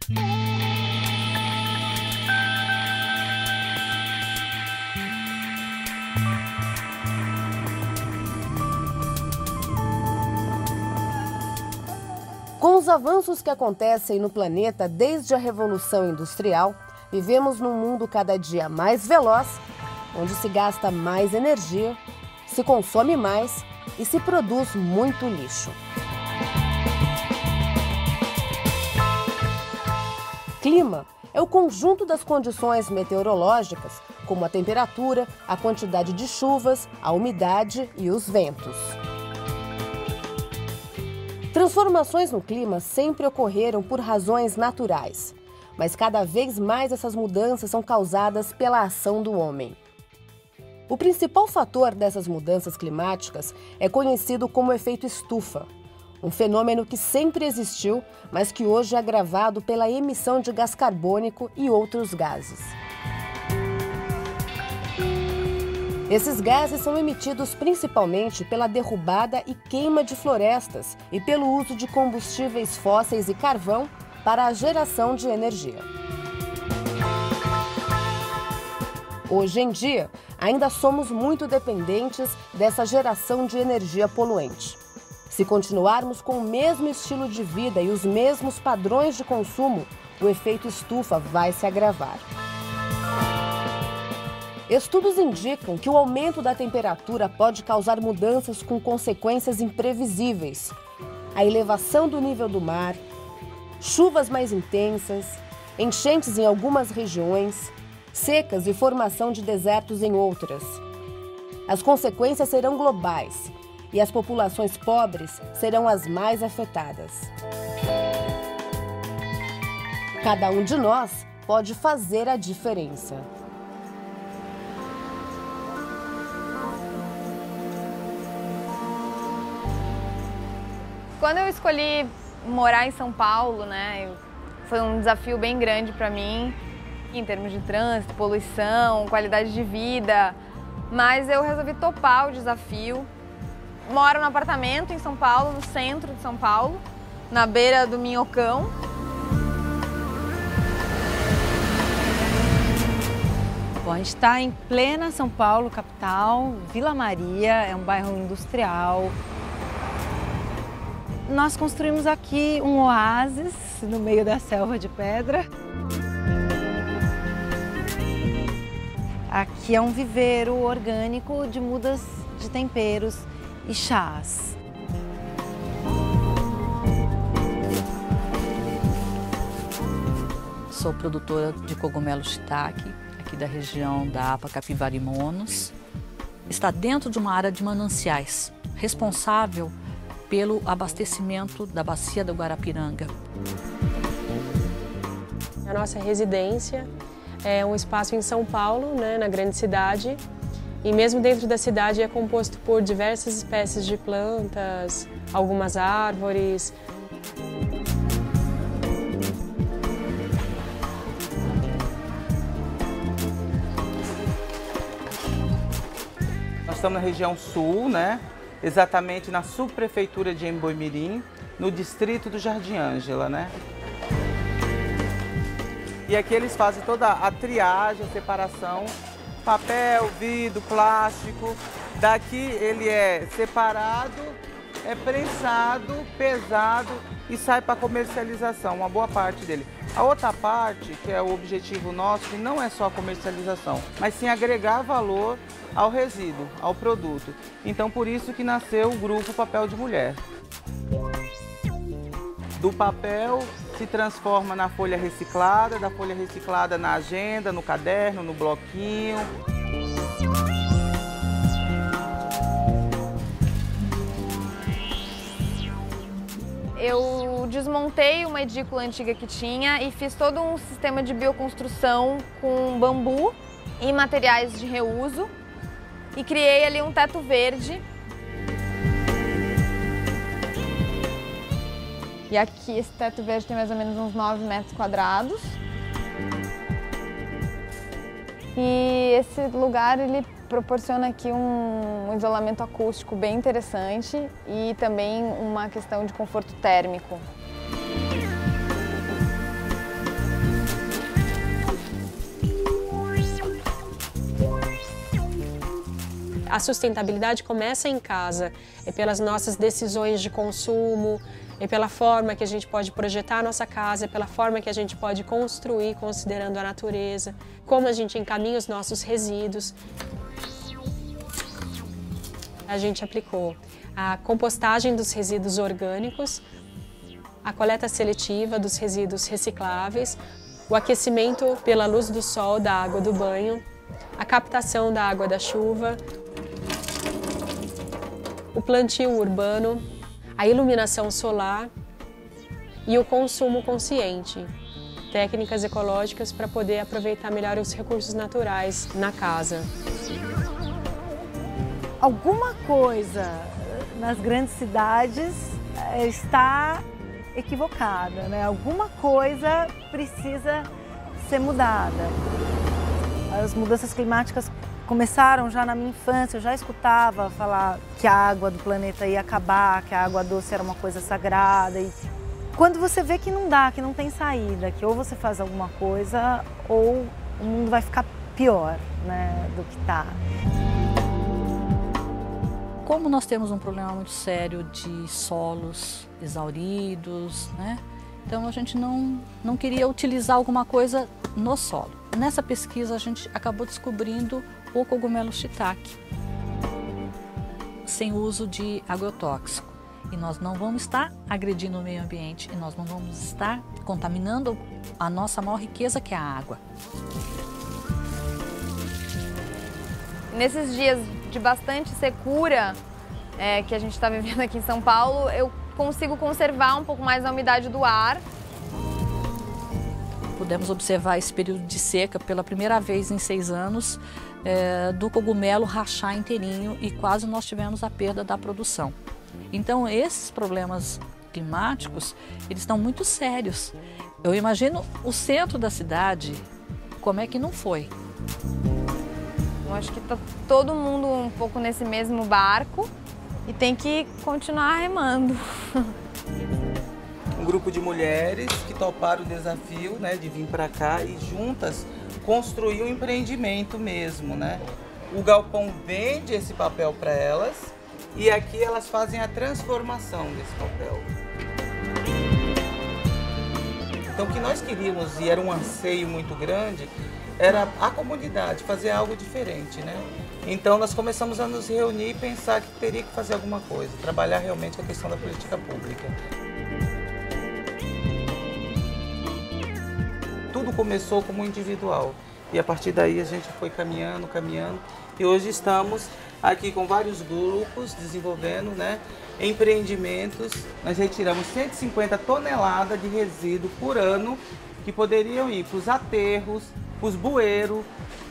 Com os avanços que acontecem no planeta desde a Revolução Industrial, vivemos num mundo cada dia mais veloz, onde se gasta mais energia, se consome mais e se produz muito lixo. Clima é o conjunto das condições meteorológicas, como a temperatura, a quantidade de chuvas, a umidade e os ventos. Transformações no clima sempre ocorreram por razões naturais, mas cada vez mais essas mudanças são causadas pela ação do homem. O principal fator dessas mudanças climáticas é conhecido como efeito estufa, um fenômeno que sempre existiu, mas que hoje é agravado pela emissão de gás carbônico e outros gases. Esses gases são emitidos principalmente pela derrubada e queima de florestas e pelo uso de combustíveis fósseis e carvão para a geração de energia. Hoje em dia, ainda somos muito dependentes dessa geração de energia poluente. Se continuarmos com o mesmo estilo de vida e os mesmos padrões de consumo, o efeito estufa vai se agravar. Estudos indicam que o aumento da temperatura pode causar mudanças com consequências imprevisíveis. A elevação do nível do mar, chuvas mais intensas, enchentes em algumas regiões, secas e formação de desertos em outras. As consequências serão globais e as populações pobres serão as mais afetadas. Cada um de nós pode fazer a diferença. Quando eu escolhi morar em São Paulo, foi um desafio bem grande para mim, em termos de trânsito, poluição, qualidade de vida, mas eu resolvi topar o desafio. Moro num apartamento em São Paulo, no centro de São Paulo, na beira do Minhocão. Bom, a gente está em plena São Paulo, capital, Vila Maria, é um bairro industrial. Nós construímos aqui um oásis no meio da selva de pedra. Aqui é um viveiro orgânico de mudas de temperos e chás. Sou produtora de cogumelo shiitake, aqui da região da APA Capivari-Monos. Está dentro de uma área de mananciais, responsável pelo abastecimento da bacia do Guarapiranga. A nossa residência é um espaço em São Paulo, na grande cidade, e mesmo dentro da cidade é composto por diversas espécies de plantas, algumas árvores. Nós estamos na região sul, exatamente na subprefeitura de Embu-Mirim, no distrito do Jardim Ângela, E aqui eles fazem toda a triagem, a separação, papel, vidro, plástico. Daqui ele é separado, é prensado, pesado e sai para comercialização, uma boa parte dele. A outra parte, que é o objetivo nosso, que não é só a comercialização, mas sim agregar valor ao resíduo, ao produto. Então, por isso que nasceu o grupo Papel de Mulher. Do papel se transforma na folha reciclada, da folha reciclada na agenda, no caderno, no bloquinho. Eu desmontei uma edícula antiga que tinha e fiz todo um sistema de bioconstrução com bambu e materiais de reuso e criei ali um teto verde. E aqui esse teto verde tem mais ou menos uns 9 metros quadrados. E esse lugar ele proporciona aqui um isolamento acústico bem interessante e também uma questão de conforto térmico. A sustentabilidade começa em casa, é pelas nossas decisões de consumo, é pela forma que a gente pode projetar a nossa casa, é pela forma que a gente pode construir considerando a natureza, como a gente encaminha os nossos resíduos. A gente aplicou a compostagem dos resíduos orgânicos, a coleta seletiva dos resíduos recicláveis, o aquecimento pela luz do sol da água do banho, a captação da água da chuva, o plantio urbano, a iluminação solar e o consumo consciente, técnicas ecológicas para poder aproveitar melhor os recursos naturais na casa. Alguma coisa nas grandes cidades está equivocada, né? Alguma coisa precisa ser mudada. As mudanças climáticas começaram já na minha infância, eu já escutava falar que a água do planeta ia acabar, que a água doce era uma coisa sagrada. E quando você vê que não dá, que não tem saída, que ou você faz alguma coisa ou o mundo vai ficar pior, né, do que está. Como nós temos um problema muito sério de solos exauridos, né? Então a gente não queria utilizar alguma coisa no solo. Nessa pesquisa a gente acabou descobrindo o cogumelo shiitake, sem uso de agrotóxico. E nós não vamos estar agredindo o meio ambiente e nós não vamos estar contaminando a nossa maior riqueza, que é a água. Nesses dias de bastante secura que a gente está vivendo aqui em São Paulo, eu consigo conservar um pouco mais a umidade do ar. Pudemos observar esse período de seca pela primeira vez em 6 anos, do cogumelo rachar inteirinho e quase nós tivemos a perda da produção. Então esses problemas climáticos, eles estão muito sérios. Eu imagino o centro da cidade, como é que não foi? Eu acho que está todo mundo um pouco nesse mesmo barco e tem que continuar remando. Um grupo de mulheres que toparam o desafio, né, de vir para cá e juntas construir um empreendimento mesmo, né? O galpão vende esse papel para elas e aqui elas fazem a transformação desse papel. Então o que nós queríamos, e era um anseio muito grande, era a comunidade, fazer algo diferente, né? Então nós começamos a nos reunir e pensar que teria que fazer alguma coisa, trabalhar realmente a questão da política pública. Tudo começou como individual e a partir daí a gente foi caminhando e hoje estamos aqui com vários grupos desenvolvendo, né, empreendimentos. Nós retiramos 150 toneladas de resíduo por ano que poderiam ir para os aterros, para os bueiros,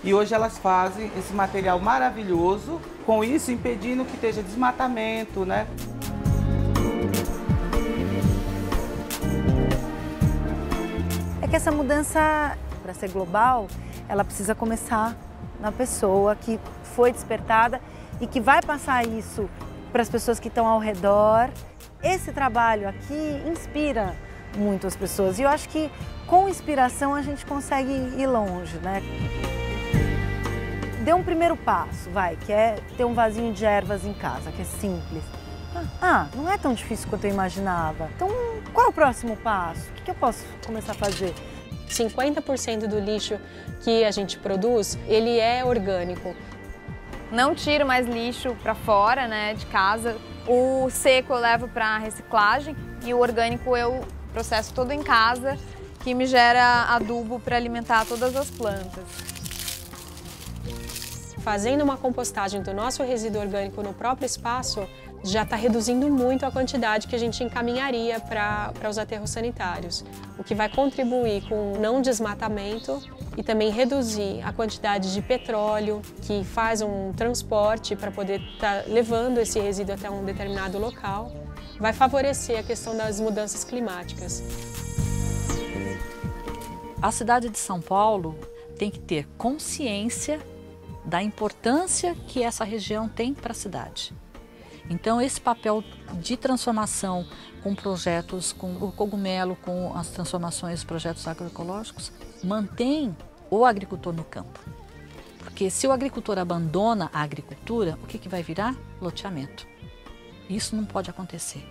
e hoje elas fazem esse material maravilhoso, com isso impedindo que esteja desmatamento, né? É que essa mudança, para ser global, ela precisa começar na pessoa que foi despertada e que vai passar isso para as pessoas que estão ao redor. Esse trabalho aqui inspira muito as pessoas e eu acho que com inspiração a gente consegue ir longe, né? Dê um primeiro passo, que é ter um vasinho de ervas em casa, que é simples. Não é tão difícil quanto eu imaginava. Então, qual é o próximo passo? O que eu posso começar a fazer? 50% do lixo que a gente produz, ele é orgânico. Não tiro mais lixo para fora, né, de casa. O seco eu levo para reciclagem e o orgânico eu processo todo em casa, que me gera adubo para alimentar todas as plantas. Fazendo uma compostagem do nosso resíduo orgânico no próprio espaço, já está reduzindo muito a quantidade que a gente encaminharia para os aterros sanitários, o que vai contribuir com o não desmatamento e também reduzir a quantidade de petróleo que faz um transporte para poder estar levando esse resíduo até um determinado local, vai favorecer a questão das mudanças climáticas. A cidade de São Paulo tem que ter consciência da importância que essa região tem para a cidade. Então esse papel de transformação com projetos, com o cogumelo, com as transformações, projetos agroecológicos, mantém o agricultor no campo. Porque se o agricultor abandona a agricultura, o que vai virar? Loteamento. Isso não pode acontecer.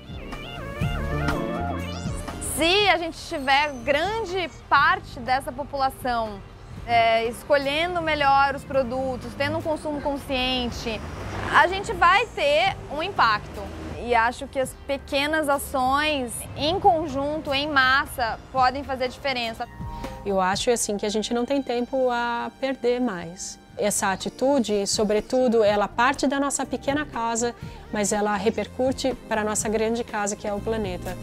Se a gente tiver grande parte dessa população escolhendo melhor os produtos, tendo um consumo consciente, a gente vai ter um impacto. E acho que as pequenas ações, em conjunto, em massa, podem fazer diferença. Eu acho assim que a gente não tem tempo a perder mais. Essa atitude, sobretudo, ela parte da nossa pequena casa, mas ela repercute para a nossa grande casa, que é o planeta.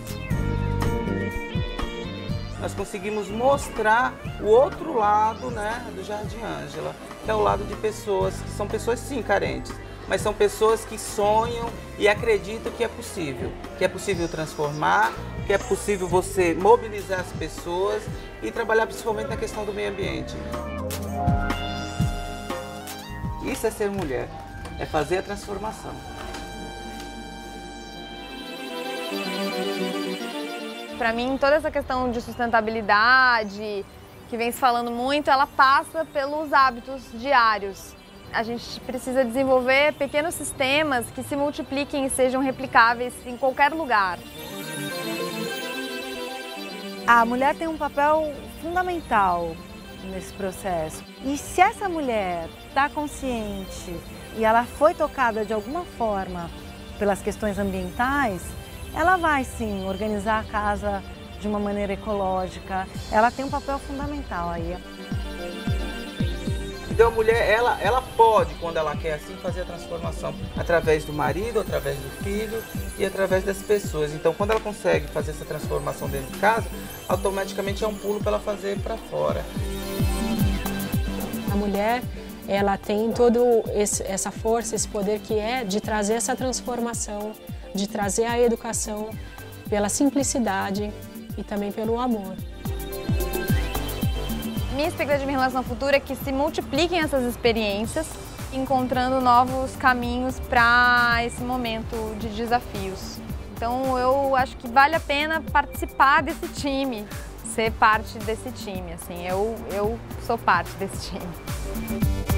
Nós conseguimos mostrar o outro lado, né, do Jardim Ângela, que é o lado de pessoas que são pessoas sim carentes, mas são pessoas que sonham e acreditam que é possível transformar, que é possível você mobilizar as pessoas e trabalhar principalmente na questão do meio ambiente. Isso é ser mulher, é fazer a transformação. Para mim, toda essa questão de sustentabilidade, que vem se falando muito, ela passa pelos hábitos diários. A gente precisa desenvolver pequenos sistemas que se multipliquem e sejam replicáveis em qualquer lugar. A mulher tem um papel fundamental nesse processo. E se essa mulher está consciente e ela foi tocada de alguma forma pelas questões ambientais, ela vai sim organizar a casa de uma maneira ecológica. Ela tem um papel fundamental aí. Então a mulher, ela pode, quando ela quer assim, fazer a transformação através do marido, através do filho e através das pessoas. Então quando ela consegue fazer essa transformação dentro de casa, automaticamente é um pulo para ela fazer para fora. A mulher, ela tem toda essa força, esse poder que é de trazer essa transformação, de trazer a educação pela simplicidade e também pelo amor. Minha expectativa em relação ao futuro é que se multipliquem essas experiências, encontrando novos caminhos para esse momento de desafios. Então eu acho que vale a pena participar desse time, ser parte desse time. Assim, eu sou parte desse time.